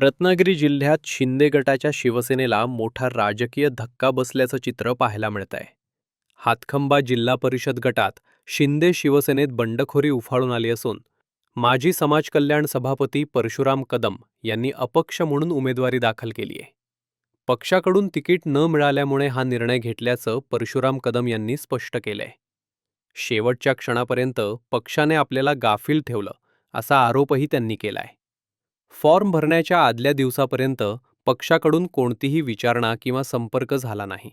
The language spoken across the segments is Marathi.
रत्नागिरी जिल्ह्यात शिंदे गटाच्या शिवसेनेला मोठा राजकीय धक्का बसल्याचं चित्र पाहायला मिळतंय. हातखंबा जिल्हा परिषद गटात शिंदे शिवसेनेत बंडखोरी उफाळून आली असून माजी समाज कल्याण सभापती परशुराम कदम यांनी अपक्ष म्हणून उमेदवारी दाखल केली आहे. पक्षाकडून तिकीट न मिळाल्यामुळे हा निर्णय घेतल्याचं परशुराम कदम यांनी स्पष्ट केलंय. शेवटच्या क्षणापर्यंत पक्षाने आपल्याला गाफील ठेवलं असा आरोपही त्यांनी केलाय. फॉर्म भरण्याच्या आदल्या दिवसापर्यंत पक्षाकडून कोणतीही विचारणा किंवा संपर्क झाला नाही.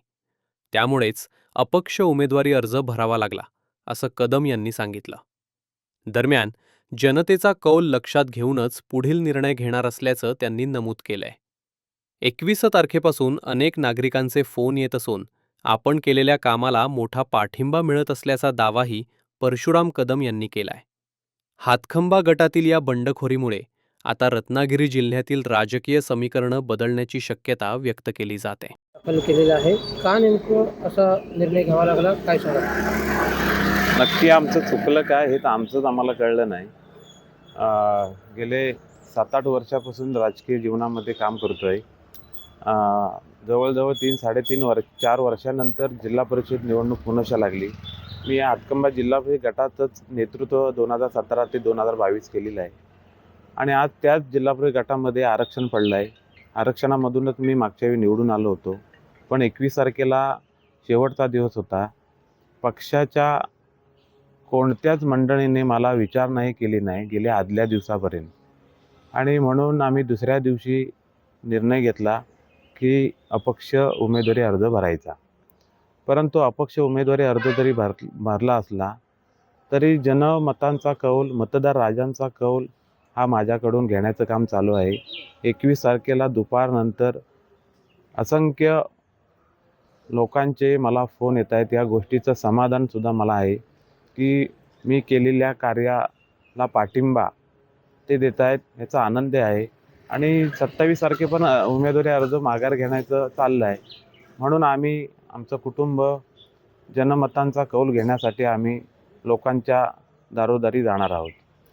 त्यामुळेच अपक्ष उमेदवारी अर्ज भरावा लागला, असं कदम यांनी सांगितलं. दरम्यान जनतेचा कौल लक्षात घेऊनच पुढील निर्णय घेणार असल्याचं त्यांनी नमूद केलंय. 21 तारखेपासून अनेक नागरिकांचे फोन येत असून आपण केलेल्या कामाला मोठा पाठिंबा मिळत असल्याचा दावाही परशुराम कदम यांनी केलाय. हातखंबा गटातील या बंडखोरीमुळे आता रत्नागिरी जिल्ह्यातील राजकीय समीकरणं बदलण्याची शक्यता व्यक्त केली जाते. दाखल केलेला आहे. का नेमकं असा निर्णय घ्यावा लागला, काय सांगा? नक्की आमचं चुकलं काय हे तर आमचंच आम्हाला कळलं नाही. गेले 7-8 वर्षापासून राजकीय जीवनामध्ये काम करतोय. जवळजवळ 4 वर्षानंतर जिल्हा परिषद निवडणूक पुनशा लागली. मी या हातखंबा जिल्हा परिषद गटाचंच नेतृत्व 2017 ते 2022 केलेलं आहे आणि आज त्याच जिल्हा परिषद गटामध्ये आरक्षण पडलं आहे. आरक्षणामधूनच मी मागच्या वेळी निवडून आलो होतो. पण 21 तारखेला शेवटचा दिवस होता. पक्षाच्या कोणत्याच मंडळीने मला विचारणा केली नाही गेल्या आदल्या दिवसापर्यंत आणि म्हणून आम्ही दुसऱ्या दिवशी निर्णय घेतला की अपक्ष उमेदवारी अर्ज भरायचा. परंतु अपक्ष उमेदवारी अर्ज जरी भरला असला तरी जनमतांचा कौल, मतदार राजांचा कौल हा माझ्याकडून घेण्याचं काम चालू आहे. 21 तारखेला दुपारनंतर असंख्य लोकांचे मला फोन येत आहेत. या गोष्टीचं समाधानसुद्धा मला आहे की मी केलेल्या कार्याला पाठिंबा ते देत आहेत, याचा आनंद आहे. आणि 27 तारखे पण उमेदवारी अर्ज माघार घेण्याचं चाललं आहे. म्हणून आम्ही आमचं कुटुंब जनमतांचा कौल घेण्यासाठी आम्ही लोकांच्या दारोदारी जाणार आहोत.